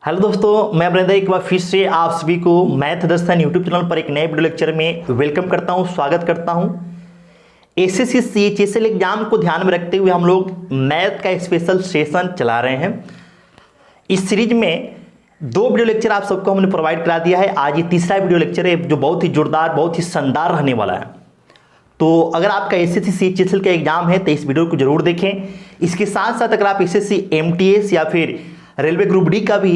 Hello दोस्तों, मैं अमरिंदर एक बार फिर से आप सभी को मैथ दर्शन यूट्यूब चैनल पर एक नए वीडियो लेक्चर में वेलकम करता हूं, स्वागत करता हूं। एसएससी सीएचएसएल एग्जाम को ध्यान में रखते हुए हम लोग मैथ का स्पेशल सेशन चला रहे हैं। इस सीरीज में 2 वीडियो लेक्चर आप सबको हमने प्रोवाइड करा दिया है। आज ये तीसरा वीडियो लेक्चर है जो बहुत ही जोरदार, बहुत ही शानदार रहने वाला है। तो अगर आपका एसएससी सीएचएसएल का एग्जाम है तो इस वीडियो को जरूर देखें। इसके साथ साथ अगर आप एसएससी एमटीएस या फिर रेलवे ग्रुप डी का भी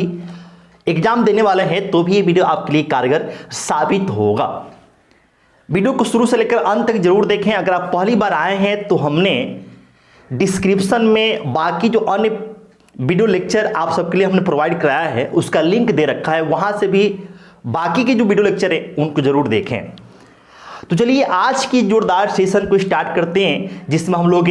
एग्जाम देने वाले हैं तो भी ये वीडियो आपके लिए कारगर साबित होगा। वीडियो को शुरू से लेकर अंत तक जरूर देखें। अगर आप पहली बार आए हैं तो हमने डिस्क्रिप्शन में बाकी जो अन्य वीडियो लेक्चर आप सबके लिए हमने प्रोवाइड कराया है उसका लिंक दे रखा है, वहां से भी बाकी के जो वीडियो लेक्चर है उनको जरूर देखें। तो चलिए आज की जोरदार सेशन को स्टार्ट करते हैं, जिसमें हम लोग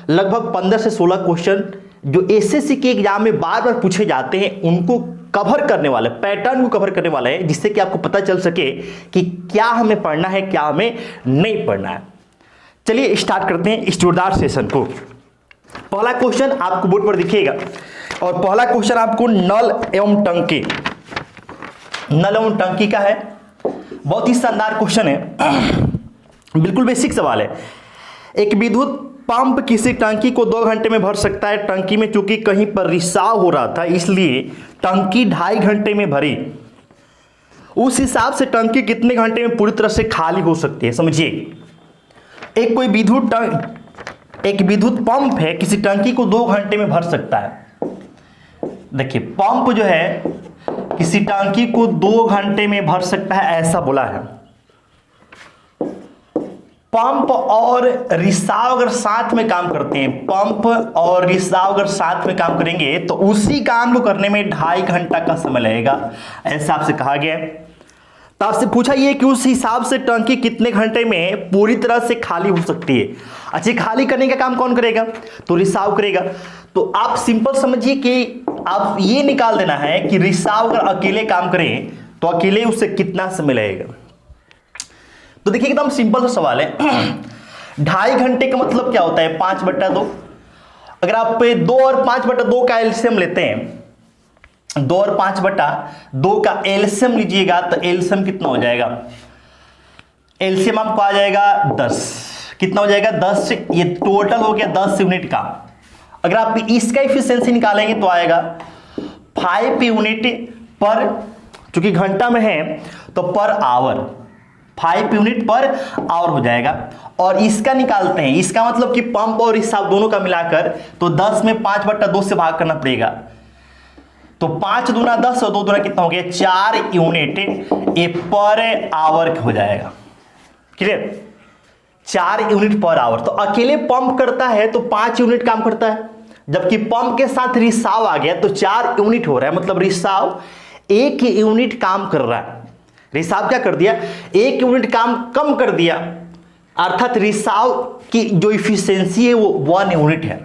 लगभग 15 से 16 क्वेश्चन जो एसएससी के एग्जाम में बार बार पूछे जाते हैं उनको कवर करने वाले, पैटर्न को कवर करने वाले हैं, जिससे कि आपको पता चल सके कि क्या हमें पढ़ना है, क्या हमें नहीं पढ़ना है। चलिए स्टार्ट करते हैं इस जोरदार सेशन को। पहला क्वेश्चन आपको बोर्ड पर दिखेगा और पहला क्वेश्चन आपको नल एवं टंकी, नल एवं टंकी का है। बहुत ही शानदार क्वेश्चन है, बिल्कुल बेसिक सवाल है। एक विद्युत पंप किसी टंकी को 2 घंटे में भर सकता है। टंकी में चूंकि कहीं पर रिसाव हो रहा था इसलिए टंकी 2.5 घंटे में भरी। उस हिसाब से टंकी कितने घंटे में पूरी तरह से खाली हो सकती है, समझिए। एक विद्युत पंप है, किसी टंकी को 2 घंटे में भर सकता है। देखिए पंप जो है किसी टंकी को 2 घंटे में भर सकता है, ऐसा बोला है। पंप और रिसाव अगर साथ में काम करते हैं, पंप और रिसाव अगर साथ में काम करेंगे तो उसी काम को करने में 2.5 घंटा का समय लगेगा, ऐसा आपसे कहा गया है। तो आपसे पूछा ये कि उस हिसाब से टंकी कितने घंटे में पूरी तरह से खाली हो सकती है। अच्छा, खाली करने का काम कौन करेगा? तो रिसाव करेगा। तो आप सिंपल समझिए कि आप ये निकाल देना है कि रिसाव अगर अकेले काम करें तो अकेले उससे कितना समय लगेगा। तो देखिए एकदम सिंपल सा सवाल है। 2.5 घंटे का मतलब क्या होता है? 5/2। अगर आप 2 और 5/2 का एलसीएम लेते हैं, 2 और 5/2 का एलसीएम लीजिएगा तो एलसीएम कितना हो जाएगा? एलसीएम आपको आ जाएगा 10। कितना हो जाएगा? 10। ये टोटल हो गया 10 यूनिट का। अगर आप इसका एफिशिएंसी निकालेंगे तो आएगा 5 यूनिट पर, चूंकि घंटा में है तो per hour, 5 unit per hour हो जाएगा। और इसका निकालते हैं, इसका मतलब कि पंप और रिसाव दोनों का मिलाकर तो 10 में 5/2 से भाग करना पड़ेगा। तो 5 दूना 10 और 2 दूना कितना हो गया? 4 यूनिट ये पर आवर हो जाएगा। क्लियर? 4 unit per hour. तो अकेले पंप करता है तो 5 यूनिट काम करता है, जबकि पंप के साथ रिसाव आ गया तो 4 यूनिट हो रहा है। मतलब रिसाव 1 यूनिट काम कर रहा है। रिसाव क्या कर दिया? 1 यूनिट काम कम कर दिया, अर्थात रिसाव की जो इफिशियंसी है वो 1 यूनिट है।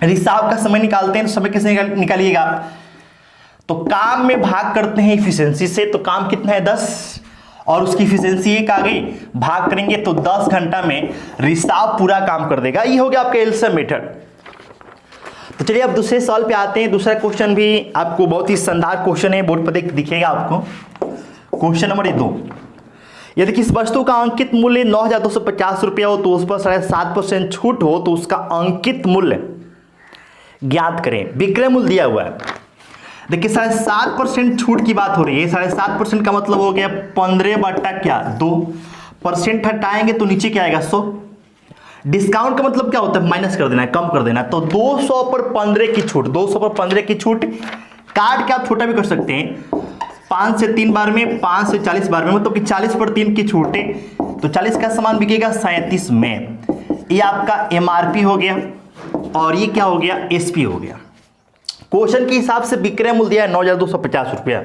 रिसाव का समय निकालते हैं तो समय कैसे निकालिएगा? तो काम में भाग करते हैं इफिशियंसी से, तो काम कितना है? 10 और उसकी इफिशियंसी 1 आ गई, भाग करेंगे तो 10 घंटा में रिसाव पूरा काम कर देगा। ये हो गया आपका एलसीएम मेथड। तो चलिए अब दूसरे सवाल पे आते हैं। दूसरा क्वेश्चन भी आपको बहुत ही शानदार क्वेश्चन है, बोर्ड पर दिखेगा आपको। क्वेश्चन नंबर 2, यदि किसी वस्तु का अंकित मूल्य 9,250 रुपया हो तो उस पर 7.5% छूट हो तो उसका अंकित मूल्य ज्ञात करें। विक्रय मूल्य दिया हुआ है। देखिए 7.5% छूट की बात हो रही है। 7.5% का मतलब हो गया 15/2%। हटाएंगे तो नीचे क्या आएगा? 100। डिस्काउंट का मतलब क्या होता है? माइनस कर देना है, कम कर देना। तो 200 पर 15 की छूट, 200 पर 15 की छूट। काट के आप छोटा भी कर सकते हैं, 5 से 3 बार में, 5 से 40 बार में, मतलब कि 40 पर 3 की छूट है तो 40 का सामान बिकेगा 37 में। ये आपका एमआरपी हो गया और ये क्या हो गया? एसपी हो गया। क्वेश्चन के हिसाब से विक्रय मूल्य दिया है 9,250 रुपया,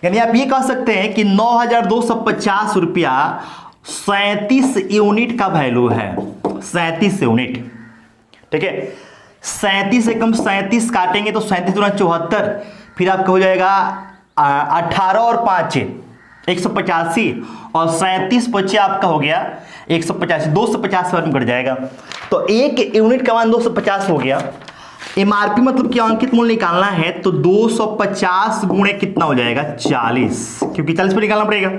यानी आप ये कह सकते हैं कि 9,250 रुपया 37 यूनिट का वैल्यू है। 37 यूनिट, ठीक है। 37 से कम 37 काटेंगे तो 37 दूना 74, फिर आपका हो जाएगा 18 और 5 185 और 37 बचे आपका हो गया 185, 250 में कट जाएगा। तो 1 यूनिट का मान 250 हो गया। एमआरपी मतलब कि अंकित मूल्य निकालना है तो 250 गुणे कितना हो जाएगा 40, क्योंकि 40 पर निकालना पड़ेगा।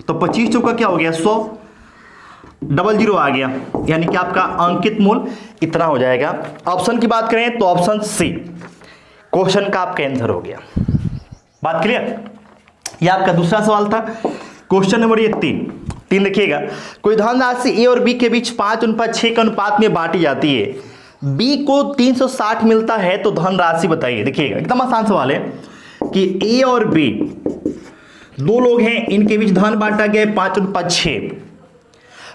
तो 25 चौका क्या हो गया 100, डबल जीरो आ गया, यानी कि आपका अंकित मूल्य इतना हो जाएगा। ऑप्शन की बात करें तो ऑप्शन सी क्वेश्चन का आपका आंसर हो गया। बात क्लियर? यह आपका दूसरा सवाल था। क्वेश्चन नंबर ये 3 देखिएगा, कोई धनराशि ए और बी के बीच 5:6 के अनुपात में बांटी जाती है, बी को 360 मिलता है तो धनराशि बताइए। देखिएगा एकदम आसान सवाल है कि ए और बी दो लोग हैं, इनके बीच धन बांटा गया 5:6,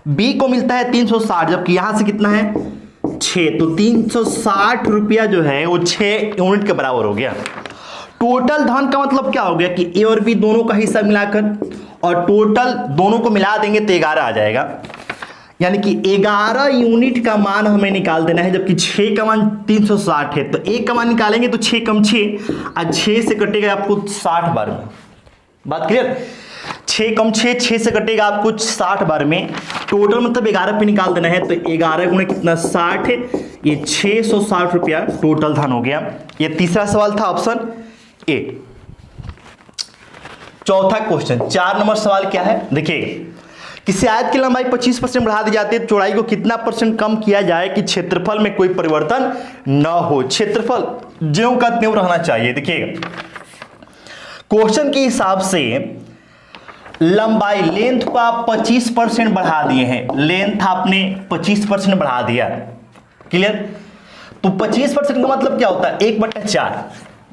बी को मिलता है 360, जबकि यहां से कितना है 6, तो 360 रुपया जो है वो 6 यूनिट के बराबर हो गया। टोटल धन का मतलब क्या हो गया कि ए और बी दोनों का हिस्सा मिलाकर, और टोटल दोनों को मिला देंगे तो 11 आ जाएगा, यानी कि 11 यूनिट का मान हमें निकाल देना है, जबकि 6 का मान 360 है। तो 1 का मान निकालेंगे तो 6 कम 6, और 6 से कटेगा आपको 60 बार में। बात क्लियर? 6 कम 6, 6 से कटेगा आपको 60 बार में। टोटल मतलब 11 पे निकाल देना है, तो 11 गुणे कितना 60 है, ये 660 रुपया टोटल धन हो गया। ये तीसरा सवाल था ऑप्शन ए। चौथा क्वेश्चन 4 नंबर सवाल क्या है देखिए, किसी आयत की लंबाई 25% बढ़ा दी जाती है, चौड़ाई को कितना % कम किया जाए कि क्षेत्रफल में कोई परिवर्तन न हो। क्षेत्रफल ज्यों का त्यों रहना चाहिए। देखिएगा क्वेश्चन के हिसाब से लंबाई लेंथ को आप 25% बढ़ा दिए हैं, लेंथ आपने 25% बढ़ा दिया, क्लियर? तो 25% का मतलब क्या होता है 1/4,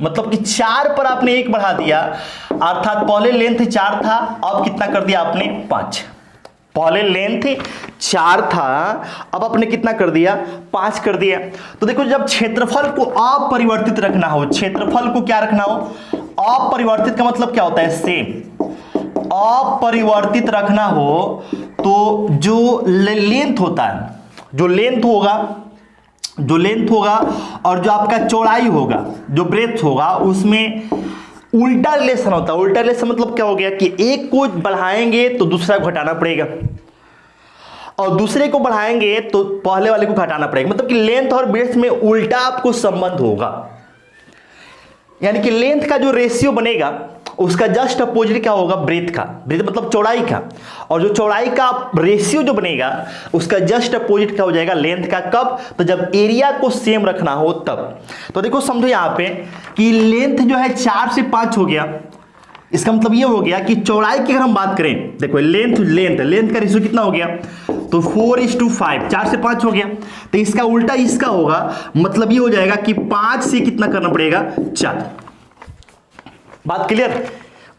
मतलब कि 4 पर आपने 1 बढ़ा दिया, अर्थात पहले लेंथ 4 था, अब कितना कर दिया आपने 5। पहले लेंथ 4 था, अब आपने कितना कर दिया 5 कर दिया। तो देखो जब क्षेत्रफल को अपरिवर्तित रखना हो, क्षेत्रफल को क्या रखना हो अपरिवर्तित, का मतलब क्या होता है सेम, अपरिवर्तित रखना हो तो जो लेंथ होता है, जो लेंथ होगा और जो आपका चौड़ाई होगा, जो ब्रेथ होगा, उसमें उल्टा रिलेशन होता है। उल्टा रिलेशन मतलब क्या हो गया कि एक को बढ़ाएंगे तो दूसरा को घटाना पड़ेगा, और दूसरे को बढ़ाएंगे तो पहले वाले को घटाना पड़ेगा, मतलब कि लेंथ और ब्रेथ में उल्टा आपको संबंध होगा। यानी कि लेंथ का जो रेशियो बनेगा उसका जस्ट अपोजिट क्या होगा ब्रेथ का, ब्रेथ मतलब चौड़ाई का, और जो चौड़ाई का रेशियो जो बनेगा उसका जस्ट अपोजिट क्या हो जाएगा लेंथ का। कब? तो जब एरिया को सेम रखना हो तब। तो देखो समझो यहां पे कि लेंथ जो है 4 से 5 हो गया, इसका मतलब ये हो गया कि चौड़ाई की अगर हम बात करें, देखो लेंथ का रेशियो कितना हो गया तो 4:5, 4 से 5 हो गया। तो इसका उल्टा इसका होगा, मतलब ये हो जाएगा कि 5 से कितना करना पड़ेगा 4। बात क्लियर?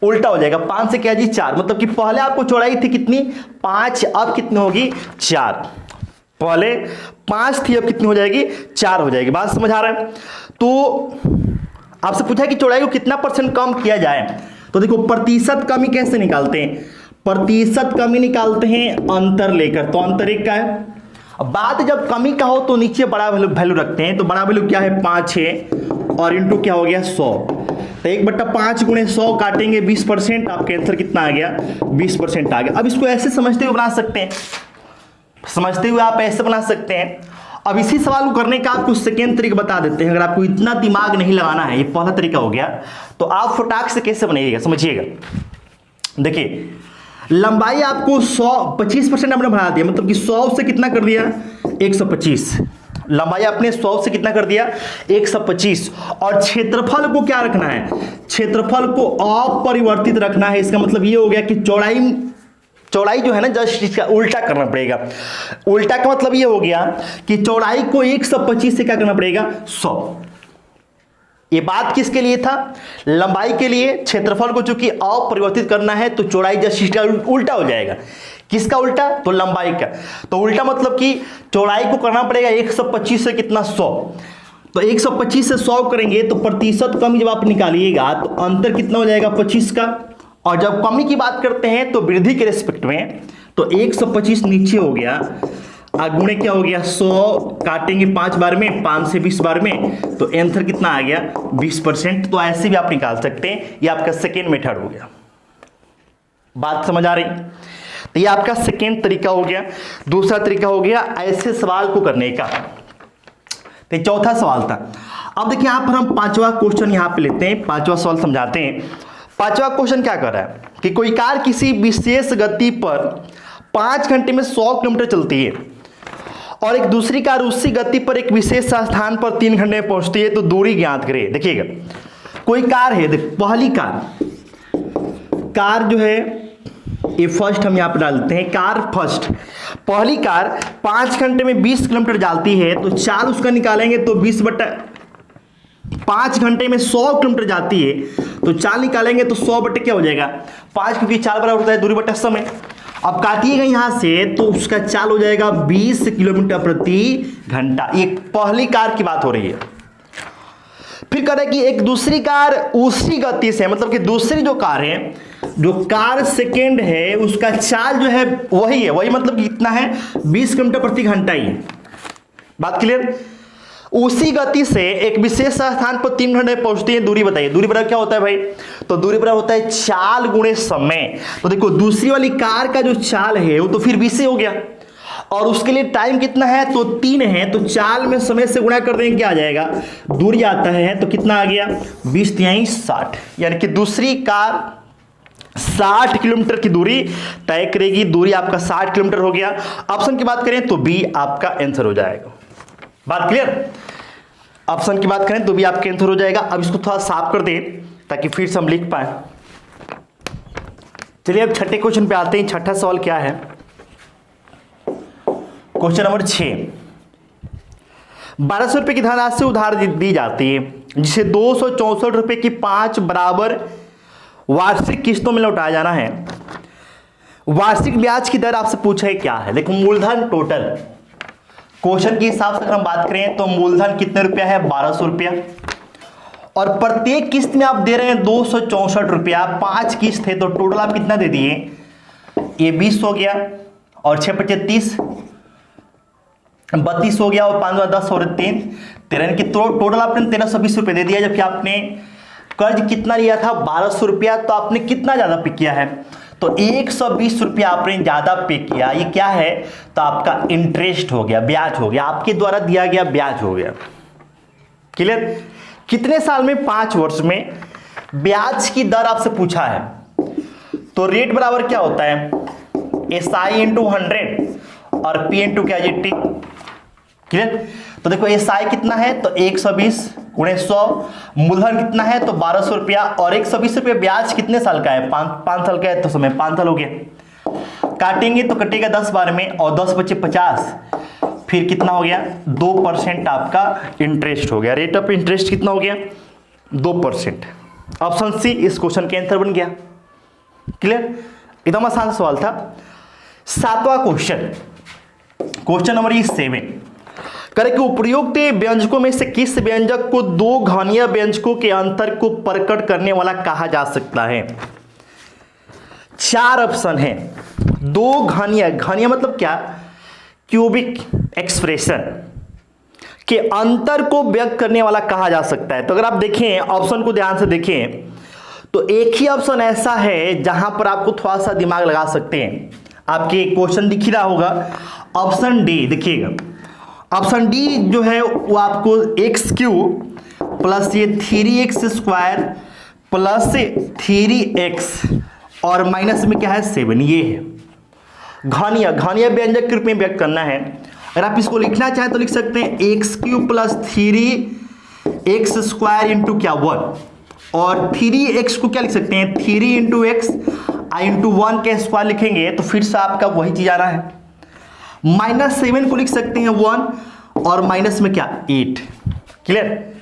उल्टा हो जाएगा, 5 से क्या जी 4, मतलब कि पहले आपको चौड़ाई थी कितनी 5, अब कितनी होगी 4। पहले 5 थी, अब कितनी हो जाएगी 4 हो जाएगी। बात समझ आ रहा है? तो आपसे पूछा कि चौड़ाई को कितना % कम किया जाए, तो देखो प्रतिशत कमी कैसे निकालते हैं, प्रतिशत कमी निकालते हैं अंतर लेकर। तो अंतर एक का है, अब बात जब कमी का हो तो नीचे बड़ा वैल्यू रखते हैं, तो बड़ा वैल्यू क्या है 5 है, और इंटू क्या हो गया 100, तो 1/5 गुणे 100 काटेंगे 20%, आपका आंसर कितना आ गया 20% आ गया। अब इसको ऐसे समझते हुए बना सकते हैं, समझते हुए आप ऐसे बना सकते हैं। अब इसी सवाल को करने का आपको सेकेंड तरीका बता देते हैं। अगर आपको इतना दिमाग नहीं लगाना है, ये पहला तरीका हो गया, तो आप फटाक से कैसे बनाइएगा समझिएगा। देखिए लंबाई आपको 25% आपने बढ़ा दिया, मतलब कि 100 से कितना कर दिया 125, लंबाई आपने 100 से कितना कर दिया 125, और क्षेत्रफल को क्या रखना है, क्षेत्रफल को अपरिवर्तित रखना है। इसका मतलब ये हो गया कि चौड़ाई जो है ना जस्ट इसका उल्टा करना पड़ेगा। उल्टा का मतलब ये हो गया कि चौड़ाई को 125 से क्या करना पड़ेगा 100। ये बात किसके लिए था, लंबाई के लिए। क्षेत्रफल को चूंकि अपरिवर्तित करना है तो चौड़ाई जस्ट इसका उल्टा हो जाएगा। किसका उल्टा, तो लंबाई का। तो उल्टा मतलब कि चौड़ाई को करना पड़ेगा 125 से कितना 100, तो 125 से 100 करेंगे तो प्रतिशत कमी जब आप निकालिएगा तो अंतर कितना हो जाएगा 25 का, और जब कमी की बात करते हैं तो वृद्धि के रेस्पेक्ट में, तो 125 नीचे हो गया, गुणे क्या हो गया 100, काटेंगे 5 बार में, 5 से 20 बार में, तो आंसर कितना आ गया 20%। तो ऐसे भी आप निकाल सकते हैं, ये आपका सेकेंड मेथड हो गया। बात समझ आ रही? तो ये आपका सेकेंड तरीका हो गया। दूसरा तरीका हो गया ऐसे सवाल को करने का। तो चौथा सवाल था, अब देखिए यहां पर हम पांचवा क्वेश्चन यहां पे लेते हैं, पांचवा सवाल समझाते हैं। पांचवा क्वेश्चन क्या कर रहा है कि कोई कार किसी विशेष गति पर 5 घंटे में 100 किलोमीटर चलती है और एक दूसरी कार उसी गति पर एक विशेष स्थान पर 3 घंटे में पहुंचती है, तो दूरी ज्ञात करे। देखिएगा कोई कार है, देख पहली कार जो है ये फर्स्ट हम यहां पर डालते हैं, कार फर्स्ट, पहली कार 5 घंटे में 20 किलोमीटर जाती है, तो चाल उसका निकालेंगे तो 20/5 घंटे में 100 किलोमीटर जाती है, तो चाल निकालेंगे तो 100 बटे क्या हो जाएगा 5, क्योंकि चाल बराबर होता है दूरी बटा समय। अब काटिएगा यहां से तो उसका चाल हो जाएगा 20 किलोमीटर प्रति घंटा। ये पहली कार की बात हो रही है। फिर कह रहे कि एक दूसरी कार उसी गति से, मतलब कि दूसरी जो कार है, जो कार सेकेंड है, उसका चाल जो है वही है, वही मतलब कि कितना है 20 किलोमीटर प्रति घंटा ही। बात क्लियर? उसी गति से एक विशेष स्थान पर 3 घंटे पहुंचती है, दूरी बताइए। दूरी बराबर क्या होता है भाई? तो दूरी बराबर होता है चाल गुणे समय। तो देखो दूसरी वाली कार का जो चाल है वो तो फिर 20 से हो गया, और उसके लिए टाइम कितना है तो 3 है, तो चाल में समय से गुणा कर देंगे क्या आ जाएगा, दूरी आता है, तो कितना आ गया 20 × 60, यानी कि दूसरी कार 60 किलोमीटर की दूरी तय करेगी। दूरी आपका 60 किलोमीटर हो गया। ऑप्शन की बात करें तो बी आपका आंसर हो जाएगा। बात क्लियर? ऑप्शन की बात करें तो भी आपका आंसर हो जाएगा। अब इसको थोड़ा साफ कर दें ताकि फिर से हम लिख पाए। चलिए अब छठे क्वेश्चन पे आते हैं। छठा सवाल क्या है? क्वेश्चन नंबर 6, 1200 रुपए की धनराशि उधार दी जाती है, जिसे 264 रुपए की 5 बराबर वार्षिक किस्तों में लौटाया जाना है। वार्षिक ब्याज की दर आपसे पूछा है क्या है? देखो मूलधन टोटल क्वेश्चन के हिसाब से अगर हम बात करें तो मूलधन कितने रुपया है 1200 रुपया, और प्रत्येक किस्त में आप दे रहे हैं 264 रुपया, 5 किस्त है तो टोटल आप कितना दे दिए, ये 20 हो गया, और 6 × 30 32 हो गया, और 5 × 10 और 3 13 की टोटल आपने 1320 रुपये दे दिया। जबकि आपने कर्ज कितना लिया था 1200 रुपया, तो आपने कितना ज्यादा पे किया है तो 120 रुपया आपने ज्यादा पे किया। ये क्या है तो आपका इंटरेस्ट हो गया, ब्याज हो गया, आपके द्वारा दिया गया ब्याज हो गया। क्लियर? कितने साल में? 5 वर्ष में। ब्याज की दर आपसे पूछा है तो रेट बराबर क्या होता है SI × 100 और P × क्या है T। क्लियर? तो देखो SI कितना है तो 120 × 100, मूलधन कितना है तो 1200 रुपया, और 120 रुपया ब्याज कितने साल का है 5 साल का है, तो समय 5 साल हो गया। काटेंगे तो कटेगा 10 बार में, और 10 बचे 50, फिर कितना हो गया 2% आपका इंटरेस्ट हो गया। रेट ऑफ इंटरेस्ट कितना हो गया 2%। ऑप्शन सी इस क्वेश्चन के आंसर बन गया। क्लियर? एकदम आसान सवाल था। 7वां क्वेश्चन, क्वेश्चन नंबर 7, करें कि उपर्युक्त व्यंजकों में से किस व्यंजक को 2 घनीय व्यंजकों के अंतर को प्रकट करने वाला कहा जा सकता है? 4 ऑप्शन है। 2 घनीय, घनीय मतलब क्या, क्यूबिक एक्सप्रेशन के अंतर को व्यक्त करने वाला कहा जा सकता है। तो अगर आप देखें ऑप्शन को ध्यान से देखें तो एक ही ऑप्शन ऐसा है जहां पर आपको थोड़ा सा दिमाग लगा सकते हैं। आपके क्वेश्चन दिख ही रहा होगा, ऑप्शन डी। देखिएगा ऑप्शन डी जो है वो आपको x³ प्लस ये 3x² प्लस 3x और माइनस में क्या है 7, ये है घनीय। घनीय व्यंजक के रूप में व्यक्त करना है। अगर आप इसको लिखना चाहें तो लिख सकते हैं x³ प्लस 3x² इंटू क्या 1, और 3x को क्या लिख सकते हैं 3 × x × 1 के स्क्वायर लिखेंगे तो फिर से आपका वही चीज आना है। -7 को लिख सकते हैं 1, और माइनस में क्या 8। क्लियर?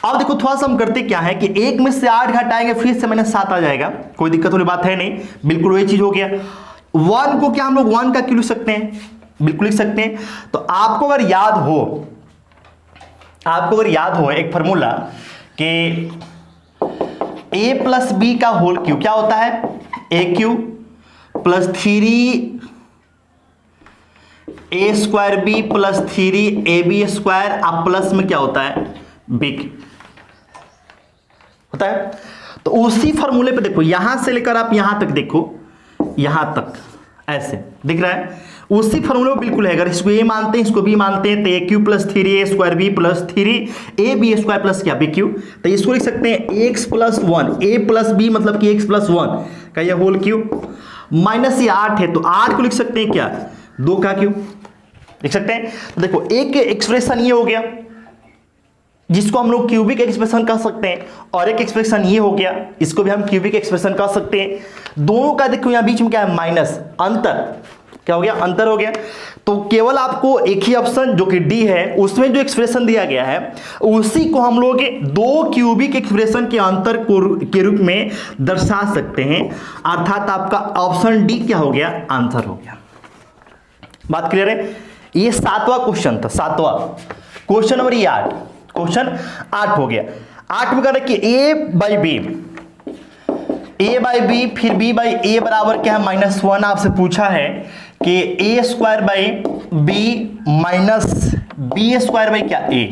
अब देखो थोड़ा सा हम करते क्या है कि 1 में से 8 घटाएंगे फिर से -7 आ जाएगा, कोई दिक्कत वाली बात है नहीं, बिल्कुल वही चीज हो गया। 1 को क्या हम लोग 1 का क्यों लिख सकते हैं, बिल्कुल लिख सकते हैं। तो आपको अगर याद हो एक फॉर्मूला कि a + b का होल क्यू क्या होता है AQ plus 3a² plus 3ab² आप प्लस में क्या होता है b होता है। तो उसी फॉर्मूले पे देखो, यहां से लेकर आप यहां तक देखो, यहां तक ऐसे दिख रहा है, उसी फॉर्मूले बिल्कुल है। अगर इसको ए मानते हैं, इसको बी मानते हैं, तो a cube plus 3a² b plus 3ab² plus क्या बी क्यू। तो इसको लिख सकते हैं x plus 1 a plus b मतलब कि x प्लस 1 का ये होल क्यूब माइनस ये 8 है तो 8 को लिख सकते हैं क्या 2 का क्यूब लिख सकते हैं। तो देखो एक एक्सप्रेशन ये हो गया जिसको हम लोग क्यूबिक एक्सप्रेशन कह सकते हैं, और एक एक्सप्रेशन ये हो गया इसको भी हम क्यूबिक एक्सप्रेशन कह सकते हैं। दोनों का देखो यहां बीच में क्या है माइनस, अंतर क्या हो गया, अंतर हो गया। तो केवल आपको एक ही ऑप्शन जो कि डी है उसमें जो एक्सप्रेशन दिया गया है उसी को हम लोग दो क्यूबिक एक्सप्रेशन के अंतर के रूप में दर्शा सकते हैं, अर्थात आपका ऑप्शन डी क्या हो गया, आंसर हो गया। बात क्लियर है। ये 7वां क्वेश्चन था, 7वां क्वेश्चन नंबर ये 8, क्वेश्चन 8 हो गया। 8 में कह रहे कि a बाई बी फिर b बाई ए बराबर क्या है -1। आपसे पूछा है कि a² by b minus b² by क्या a।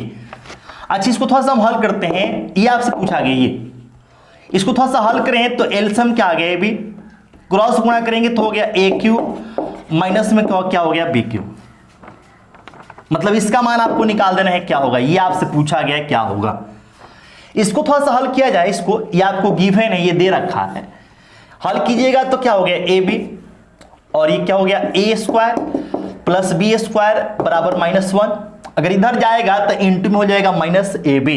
अच्छा इसको थोड़ा सा हम हल करते हैं, ये आपसे पूछा गया, ये इसको थोड़ा सा हल करें तो एलसीएम क्या आ गया b, क्रॉस गुणा करेंगे तो हो गया a³ माइनस में क्या हो गया b³। मतलब इसका मान आपको निकाल देना है क्या होगा, ये आपसे पूछा गया है क्या होगा। इसको थोड़ा सा हल किया जाए, इसको ये आपको गिवन है, ये दे रखा है, हल कीजिएगा तो क्या हो गया ab और ये क्या हो गया a² प्लस b² बराबर -1। अगर इधर जाएगा तो इंटू में हो जाएगा -ab।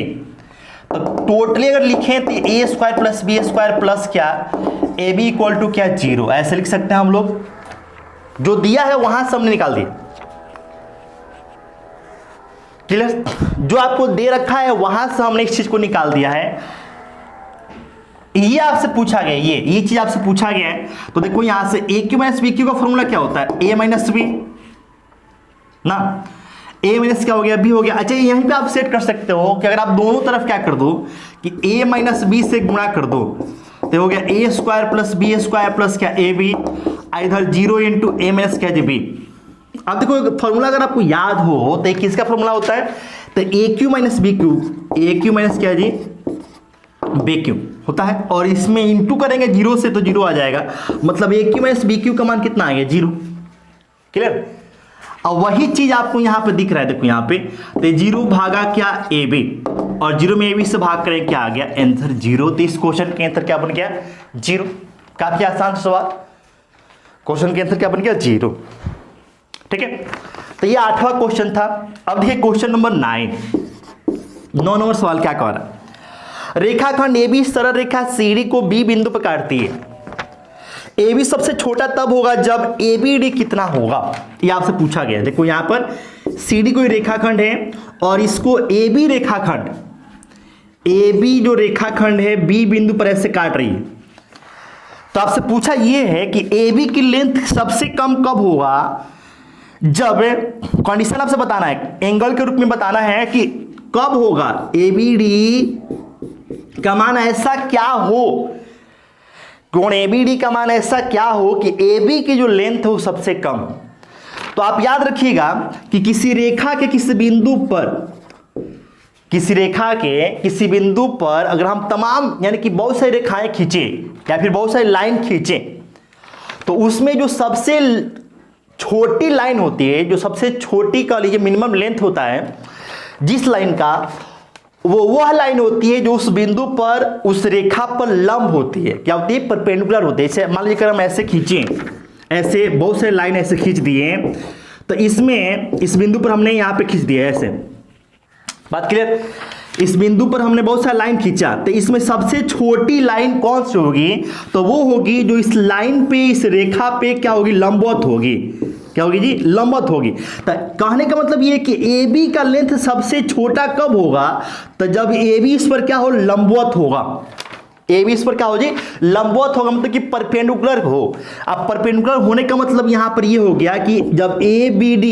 तो टोटली अगर लिखें तो a² प्लस b² प्लस क्या ab इक्वल टू क्या 0, ऐसे लिख सकते हैं हम लोग। जो दिया है वहां से हमने निकाल दिया, क्लियर। जो आपको दे रखा है वहां से हमने इस चीज को निकाल दिया है। ये आपसे पूछा गया, ये चीज आपसे पूछा गया है। तो देखो यहां से a³ माइनस b³ का फॉर्मूला क्या होता है, a माइनस b ना, a माइनस क्या हो गया b हो गया। अच्छा यहीं पे आप सेट कर सकते हो कि अगर आप दोनों तरफ क्या कर दो कि a माइनस b से गुणा कर दो तो हो गया a² प्लस b² प्लस क्या ab, इधर 0 इंटू a माइनस क्या b। अब देखो फॉर्मूला अगर आपको याद हो तो किसका फॉर्मूला होता है, तो a³ minus b³ a³ minus क्या जी b³ होता है, और इसमें इंटू करेंगे 0 से तो 0 आ जाएगा, मतलब a³ माइनस b³ का मान कितना आ गया 0, क्लियर। अब वही चीज आपको यहां पे दिख रहा है, देखो यहां पे तो 0 भागा क्या ab, और 0 में ab से भाग करें क्या आ गया आंसर 0। तो इस क्वेश्चन के आंसर क्या बन गया 0। काफी आसान सवाल, क्वेश्चन के आंसर क्या बन गया 0, ठीक है। तो ये 8वां क्वेश्चन था। अब देखिए क्वेश्चन नंबर 9 नंबर सवाल क्या कह रहा है, रेखाखंड AB सरल रेखा CD को B बिंदु पर काटती है। AB सबसे छोटा तब होगा जब ABD कितना होगा, ये आपसे पूछा गया है। देखो यहां पर CD कोई रेखाखंड है और इसको AB रेखाखंड, AB जो रेखाखंड है B बिंदु पर ऐसे काट रही है। तो आपसे पूछा यह है कि AB की लेंथ सबसे कम कब होगा, जब कंडीशन आपसे बताना है, एंगल के रूप में बताना है कि कब होगा ABD का मान ऐसा क्या हो, कोण ABD का मान ऐसा क्या हो कि AB की जो लेंथ है वो सबसे कम। तो आप याद रखिएगा कि किसी रेखा के किसी बिंदु पर, किसी रेखा के किसी बिंदु पर अगर हम तमाम यानी कि बहुत सारी रेखाएं खींचे या फिर बहुत सारी लाइन खींचे तो उसमें जो सबसे छोटी लाइन होती है, जो सबसे छोटी का लीजिए मिनिमम लेंथ होता है जिस लाइन का, वह लाइन होती है जो उस बिंदु पर उस रेखा पर लंब होती है। क्या होती है, परपेंडिकुलर होती है। जैसे मान लीजिए अगर हम ऐसे खींचें, ऐसे बहुत सारे लाइन ऐसे खींच दिए तो इसमें इस बिंदु पर हमने यहां पे खींच दिया ऐसे, बात क्लियर। इस बिंदु पर हमने बहुत सारा लाइन खींचा तो इसमें सबसे छोटी लाइन कौन सी होगी, तो वो होगी जो इस लाइन पे, इस रेखा पे क्या होगी, लंबवत होगी। क्या होगी जी, लंबवत होगी। तो कहने का मतलब ये कि AB का लेंथ सबसे छोटा कब होगा, तो जब AB इस पर क्या हो, लंबवत होगा। AB इस पर क्या हो जी, लंबवत होगा, मतलब कि परपेंडिकुलर हो। अब परपेंडिकुलर होने का मतलब यहां पर ये हो गया कि जब ABD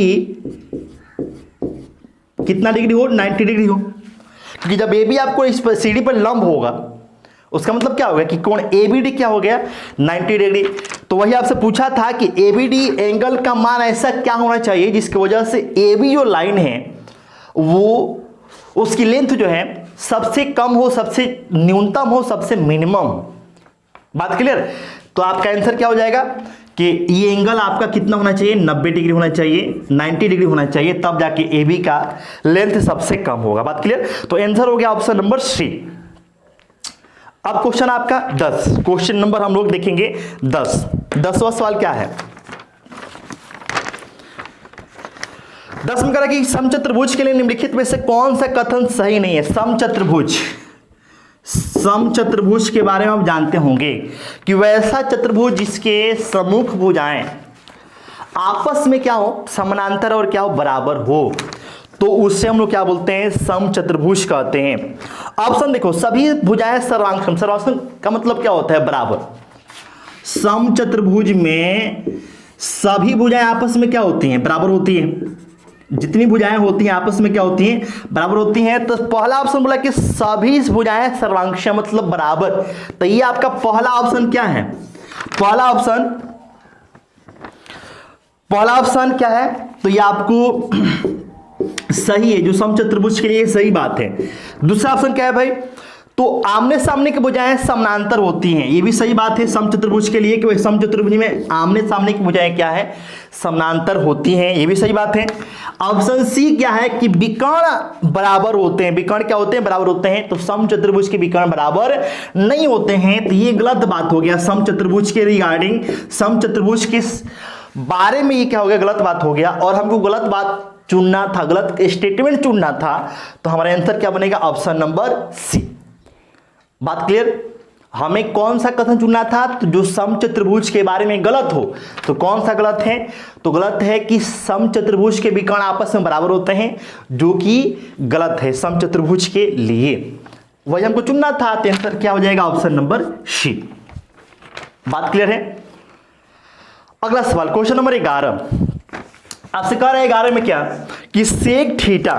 कितना डिग्री हो, 90 डिग्री हो, क्योंकि जब AB आपको इस पर CD पर लंब होगा उसका मतलब क्या होगा कि कोण ABD क्या हो गया 90 डिग्री। तो वही आपसे पूछा था कि ABD एंगल का मान ऐसा क्या होना चाहिए जिसकी वजह से AB जो लाइन है वो उसकी लेंथ जो है सबसे कम हो, सबसे न्यूनतम हो, सबसे मिनिमम। बात क्लियर। तो आपका आंसर क्या हो जाएगा कि ये एंगल आपका कितना होना चाहिए, 90 डिग्री होना चाहिए, 90 डिग्री होना चाहिए, तब जाके ए बी का लेंथ सबसे कम होगा। बात क्लियर? तो आंसर हो गया ऑप्शन नंबर सी। अब क्वेश्चन आपका 10, क्वेश्चन नंबर हम लोग देखेंगे 10वां सवाल क्या है। 10 में कह रहा कि समचतुर्भुज के लिए निम्नलिखित में से कौन सा कथन सही नहीं है। समचतुर्भुज के बारे में आप जानते होंगे कि वैसा चतुर्भुज जिसके सम्मुख भुजाएं आपस में क्या हो, समानांतर और क्या हो, बराबर हो, तो उससे हम लोग क्या बोलते हैं, समचतुर्भुज कहते हैं। ऑप्शन देखो, सभी भुजाएं सर्वांगसम। सर्वांगसम का मतलब क्या होता है, बराबर। समचतुर्भुज में सभी भुजाएं आपस में क्या होती हैं, बराबर होती हैं। जितनी भुजाएं होती हैं आपस में क्या होती हैं, बराबर होती हैं। तो पहला ऑप्शन बोला कि सभी भुजाएं सर्वांगसम मतलब बराबर, तो ये आपका पहला ऑप्शन क्या है, पहला ऑप्शन क्या है, तो ये आपको सही है, जो समचतुर्भुज के लिए सही बात है। दूसरा ऑप्शन क्या है भाई, तो आमने सामने की भुजाएं समानांतर होती हैं, ये भी सही बात है समचतुर्भुज के लिए, कि समचतुर्भुज में आमने सामने की भुजाएं क्या है, समानांतर होती हैं, ये भी सही बात है। ऑप्शन सी क्या है कि विकर्ण बराबर होते हैं। विकर्ण क्या होते हैं, बराबर होते हैं। तो समचतुर्भुज के विकर्ण बराबर नहीं होते हैं, तो ये गलत बात हो गया। समचतुर्भुज के रिगार्डिंग, समचतुर्भुज के बारे में ये क्या हो गया, गलत बात हो गया। और हमको गलत बात चुनना था, गलत स्टेटमेंट चुनना था, तो हमारा आंसर क्या बनेगा, ऑप्शन नंबर सी। बात क्लियर? हमें कौन सा कथन चुनना था, तो जो समचतुर्भुज के बारे में गलत हो। तो कौन सा गलत है, तो गलत है कि समचतुर्भुज के विकर्ण आपस में बराबर होते हैं, जो कि गलत है समचतुर्भुज के लिए, वही हमको चुनना था। तो आंसर क्या हो जाएगा, ऑप्शन नंबर सी। बात क्लियर है? अगला सवाल क्वेश्चन नंबर 11 आपसे कह रहा है 11 में क्या कि सेक थीटा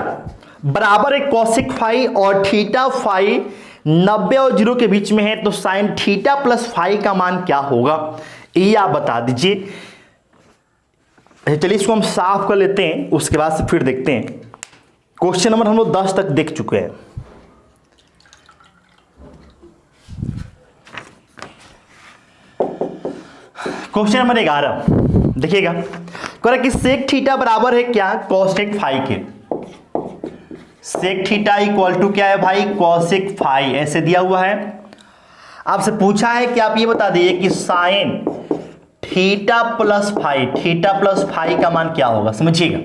बराबर है कोसेक फाई और थीटा फाई 90 और 0 के बीच में है, तो साइन थीटा प्लस फाई का मान क्या होगा, ये आप बता दीजिए। चलिए इसको हम साफ कर लेते हैं, उसके बाद से फिर देखते हैं। क्वेश्चन नंबर हम लोग 10 तक देख चुके हैं। क्वेश्चन नंबर 11 देखिएगा, कह रहा कि सेक थीटा बराबर है क्या, कोसेक फाई के। सेक थीटा इक्वल टू क्या है भाई, कोसेक फाई, ऐसे दिया हुआ है। आपसे पूछा है कि आप ये बता दीजिए कि साइन थीटा प्लस फाई का मान क्या होगा। समझिएगा,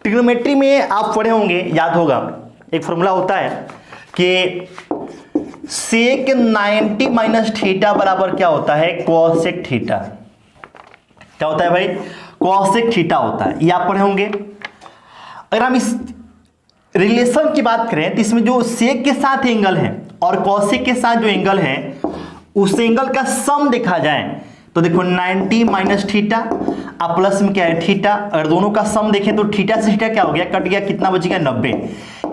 ट्रिग्नोमेट्री में आप पढ़े होंगे, याद होगा, एक फॉर्मूला होता है कि सेक 90 माइनस थीटा बराबर क्या होता है, कोसेक थीटा। क्या होता है भाई, कोसेक थीटा होता है, ये आप पढ़े होंगे। अगर हम इस रिलेशन की बात करें तो इसमें जो सेक के साथ एंगल है और कोसेक के साथ जो एंगल है, उस एंगल का सम देखा जाए तो देखो 90 माइनस थीटा अब प्लस में क्या है थीटा, अगर दोनों का सम देखें तो थीटा से थीटा क्या हो गया, कट गया, कितना बच गया 90।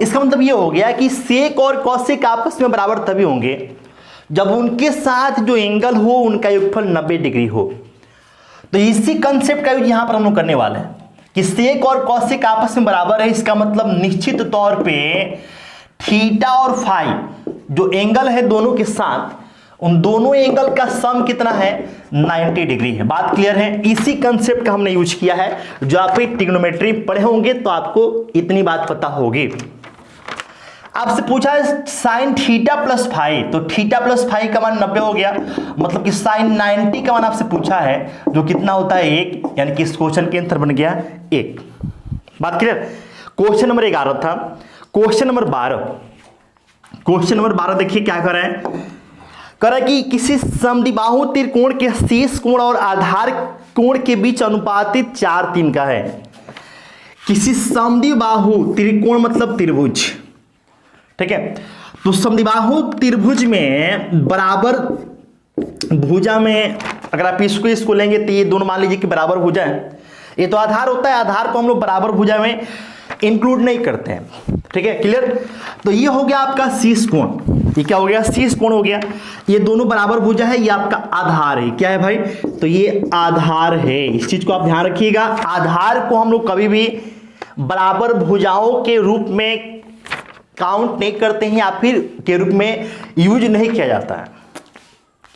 इसका मतलब ये हो गया कि सेक और कोसेक आपस में बराबर तभी होंगे जब उनके साथ जो एंगल हो उनका योगफल 90 डिग्री हो। तो इसी कंसेप्ट का यूज यहां पर हम लोग करने वाले हैं कि सेक और कोसेक आपस में बराबर है। इसका मतलब निश्चित तौर पे थीटा और फाई जो एंगल है दोनों के साथ, उन दोनों एंगल का सम कितना है, 90 डिग्री है। बात क्लियर है? इसी कंसेप्ट का हमने यूज किया है, जो आप ट्रिग्नोमेट्री पढ़े होंगे तो आपको इतनी बात पता होगी। आपसे पूछा है साइन थीटा प्लस फाई, तो थीटा प्लस फाई का मान 90 हो गया, मतलब कि साइन 90 का मान आपसे पूछा है जो कितना होता है 1, यानी कि इस क्वेश्चन के आंसर बन गया 1। बात क्लियर? क्वेश्चन नंबर 11 था। क्वेश्चन नंबर 12 देखिए क्या कर रहे हैं, कह रहा है कि किसी समद्विबाहु त्रिकोण के शीर्ष कोण और आधार कोण के बीच अनुपातित 4:3 का है। किसी समद्विबाहु त्रिकोण मतलब त्रिभुज, ठीक है, तो समद्विबाहु त्रिभुज में बराबर भुजा में अगर आप इसको लेंगे तो ये दोनों मान लीजिए कि बराबर भुजा है, ये तो आधार होता है, आधार को हम लोग बराबर भुजा में इंक्लूड नहीं करते हैं, ठीक है, क्लियर। तो ये हो गया आपका शीर्ष कोण, ये क्या हो गया, शीर्ष कोण हो गया। ये दोनों बराबर भुजा है, ये आपका आधार है, क्या है भाई, तो ये आधार है। इस चीज को आप ध्यान रखिएगा, आधार को हम लोग कभी भी बराबर भुजाओं के रूप में काउंट नहीं करते हैं या फिर के रूप में यूज नहीं किया जाता है,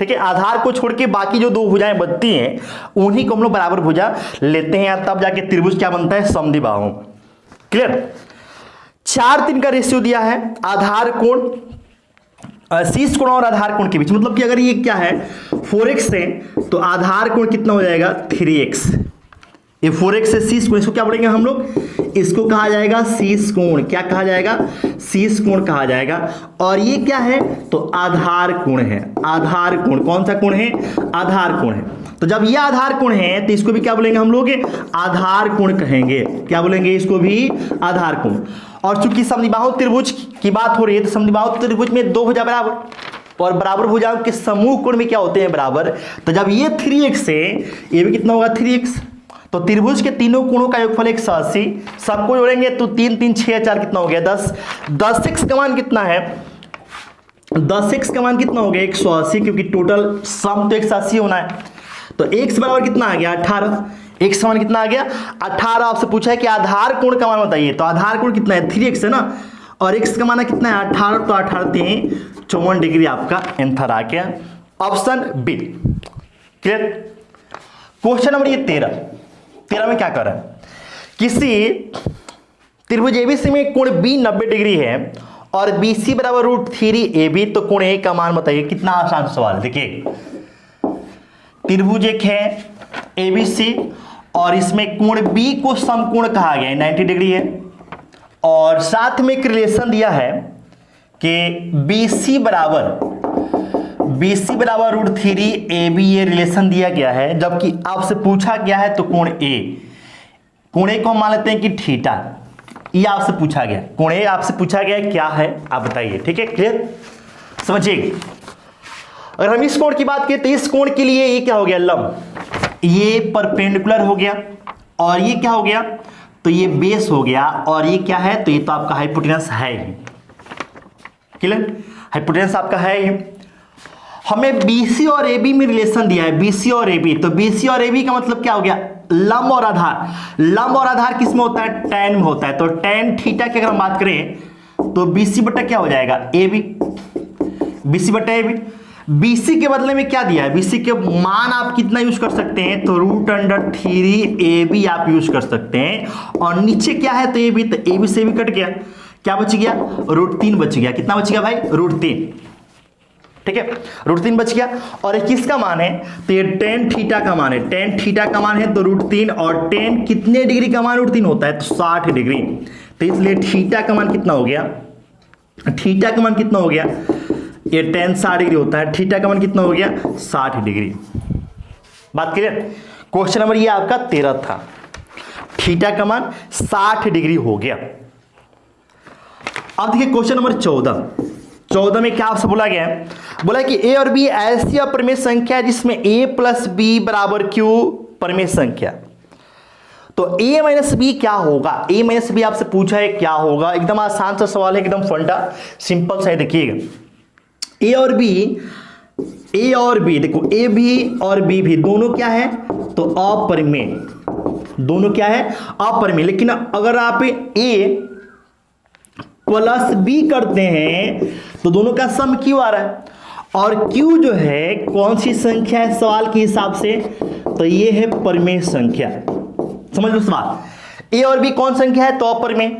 ठीक है, आधार को छोड़ के बाकी जो दो भुजाएं बचती हैं उन्हीं को हम लोग बराबर भुजा लेते हैं, तब जाके त्रिभुज क्या बनता है, समद्विबाहु। क्लियर। 4-3 का रेशियो दिया है आधार कोण, शीर्ष कोण और आधार कोण के बीच, मतलब कि अगर ये क्या है 4x है तो आधार कोण कितना हो जाएगा 3x। ये 4x से शीर्ष कोण, इसको क्या बोलेंगे हम लोग, इसको कहा जाएगा शीर्ष कोण। क्या कहा जाएगा, शीर्ष कोण कहा जाएगा। और ये क्या है तो आधार कोण है। आधार कोण कौन सा कोण है, आधार कोण है। तो जब ये आधार कोण है तो इसको भी क्या बोलेंगे हम लोग, आधार कोण कहेंगे। क्या बोलेंगे, इसको भी आधार कोण। और चूंकि समद्विबाहु त्रिभुज की बात हो रही है तो समद्विबाहु त्रिभुज में दो भुजा बराबर, और बराबर भुजाओं के समूह कोण में क्या होते हैं, बराबर। तो जब ये 3x है, ये भी कितना होगा 3x। तो त्रिभुज के तीनों कोणों का योगफल 180, सबको जोड़ेंगे तो 3 3 6 4 कितना हो गया 10। 10x का मान कितना है, 10x का मान कितना हो गया 180, क्योंकि टोटल सम तो 180 होना है। तो x बराबर कितना आ गया 18। x का मान कितना आ गया 18। आपसे पूछा है कि आधार कोण का मान बताइए, तो आधार कोण कितना है 3x है ना, और x का मान कितना है 18, तो 18 3 54 डिग्री आपका आंसर आ गया, option B. Clear. Question number ये 13 में क्या कर रहा है, किसी त्रिभुज एबीसी में कोण बी 90 डिग्री है और BC बराबर √3AB, तो कोण ए का मान बताइए। कितना आसान सवाल है। देखिए त्रिभुज एक है ABC और इसमें कोण B को समकोण कहा गया है, 90 डिग्री है, और साथ में एक रिलेशन दिया है कि BC बराबर √3AB, ये रिलेशन दिया गया है। जबकि आपसे पूछा गया है तो कोण ए को मान लेते हैं कि थीटा, ये आपसे पूछा गया, कोण ए आपसे पूछा गया क्या है आप बताइए। ठीक है, क्लियर, समझिए। अगर हम इस कोण की बात करें तो इस कोण के लिए ये क्या हो गया, लंब, ये परपेंडिकुलर हो गया, और ये क्या हो गया, तो ये बेस हो गया, और ये क्या है, तो ये तो आपका हाइपोटेनस है ही। क्लियर, हाइपोटेनस आपका है ही। हमें BC और AB में रिलेशन दिया है, BC और AB, तो BC और AB का मतलब क्या हो गया, लंब और आधार। लंब और आधार किस में होता है, tan में होता है। तो tan थीटा की अगर हम बात करें तो BC बटा क्या हो जाएगा AB, BC बटा AB। BC के बदले में क्या दिया है, BC के मान आप कितना यूज कर सकते हैं, तो √3AB आप यूज कर सकते हैं, और नीचे क्या है तो AB, तो AB से भी कट गया, क्या बच गया √3 बच गया। कितना बच गया भाई, √3। ठीक है, √3 बच गया। और ये किसका मान है, तो ये tan थीटा का मान है, tan थीटा का मान है तो √3, और tan कितने डिग्री का मान √3 होता है, तो 60 डिग्री। तो इसलिए थीटा का मान कितना हो गया, थीटा का मान कितना हो गया, ये tan 60 डिग्री होता है, थीटा का मान कितना हो गया 60 डिग्री। बात क्लियर। क्वेश्चन नंबर ये आपका 13 था, थीटा का मान 60 डिग्री हो गया। अब देखिए क्वेश्चन नंबर 14 में क्या आपसे बोला गया है, बोला कि A और B ऐसी अपरिमेय संख्या है जिसमें A + B = Q परिमेय संख्या। तो A - B क्या होगा, A - B आपसे पूछा है क्या होगा। एकदम आसान सा सवाल है, एकदम फंडा सिंपल सा है। देखिएगा A और B देखो, A भी और B भी दोनों क्या है, तो अपरिमेय, दोनों क्या है अपरिमेय। लेकिन अगर आप A + B करते हैं तो दोनों का सम Q आ रहा है, और Q जो है कौन सी संख्या है सवाल के हिसाब से, तो ये है परिमेय संख्या। समझ लो सवाल, A और B कौन संख्या है, तो अपरिमेय,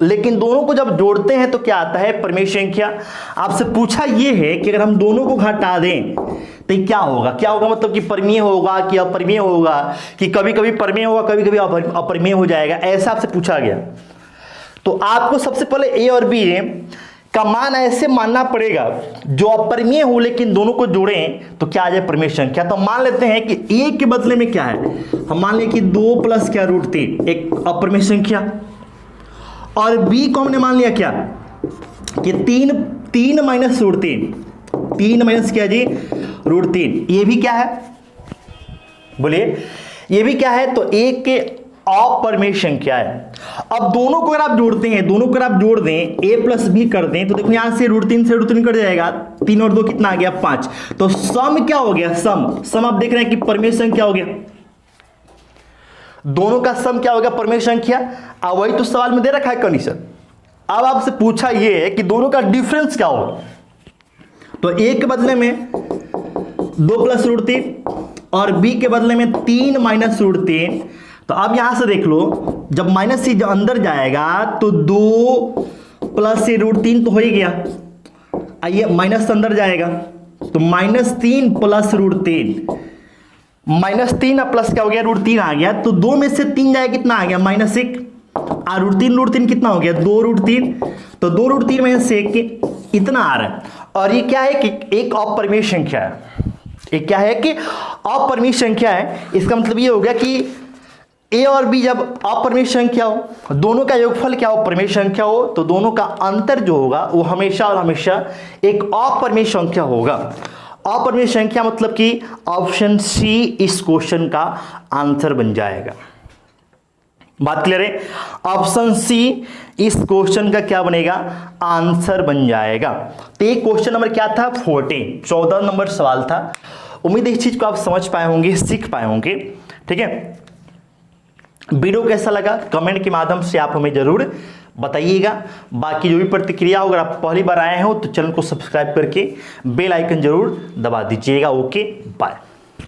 लेकिन दोनों को जब जोड़ते हैं तो क्या आता है, परिमेय संख्या। आपसे पूछा ये है कि अगर हम दोनों को घटा दें तो ये क्या होगा, क्या होगा, मतलब कि परिमेय होगा कि अपरिमेय होगा, कि कभी कभी परिमेय होगा कभी कभी अपरिमेय हो जाएगा, ऐसा आपसे पूछा गया। तो आपको सबसे पहले A और B का मान ऐसे मानना पड़ेगा जो अपरिमेय हो, लेकिन दोनों को जोड़ें तो क्या आ जाए, परिमेय संख्या। तो मान लेते हैं कि A के बदले में क्या है, हम मान लें कि 2 + क्या √3 एक अपरिमेय संख्या, और B को हमने मान लिया क्या कि 3 -√3, 3 - क्या जी √3, ये भी क्या है बोलिए, ये भी क्या है, तो एक के अपरिमेय संख्या है। अब दोनों को अगर आप जोड़ते हैं, दोनों को अगर आप जोड़ दें A + B कर दें तो देखो यहां से √3 कट जाएगा, 3 और 2 कितना आ गया 5। तो सम क्या हो गया, सम आप देख रहे हैं कि परिमेय संख्या हो गया, दोनों का सम क्या हो गया, परिमेय संख्या। अब वही तो सवाल में दे रखा है कंडीशन। अब आपसे पूछा ये है कि दोनों का डिफरेंस क्या होगा, तो A के बदले में 2 प्लस रूट 3 और b के बदले में 3 माइनस रूट 3। तो अब यहां से देख लो, जब माइनस से जब अंदर जाएगा तो 2 प्लस से रूट 3 तो हो ही गया, आइए माइनस अंदर जाएगा तो -3 प्लस रूट 3, -3 और प्लस क्या हो गया, रूट 3 आ गया। तो 2 में से 3 जाए कितना आ गया, -1, और रूट 3 कितना हो गया, 2 रूट 3। तो 2 रूट 3 में से इतना आ रहा है। और ये क्या है कि एक अपरिमेय संख्या है, एक क्या है कि अपरिमेय संख्या है। इसका मतलब ये हो गया कि a और b जब अपरिमेय संख्या हो, दोनों का योगफल क्या हो, परिमेय संख्या हो, तो दोनों का अंतर जो होगा वो हमेशा और हमेशा एक अपरिमेय संख्या होगा। अपरिमेय संख्या मतलब कि ऑप्शन सी इस क्वेश्चन का आंसर बन जाएगा। बात क्लियर है? ऑप्शन सी इस क्वेश्चन का क्या बनेगा, आंसर बन जाएगा। तो ये क्वेश्चन नंबर क्या था, 14 नंबर सवाल था। उम्मीद है इस चीज को आप समझ पाए होंगे, सीख पाए होंगे। ठीक है, वीडियो कैसा लगा कमेंट के माध्यम से आप हमें जरूर बताइएगा। बाकी जो भी प्रतिक्रिया हो, अगर आप पहली बार आए हो तो चैनल को सब्सक्राइब करके बेल आइकन जरूर दबा दीजिएगा। Okay bye.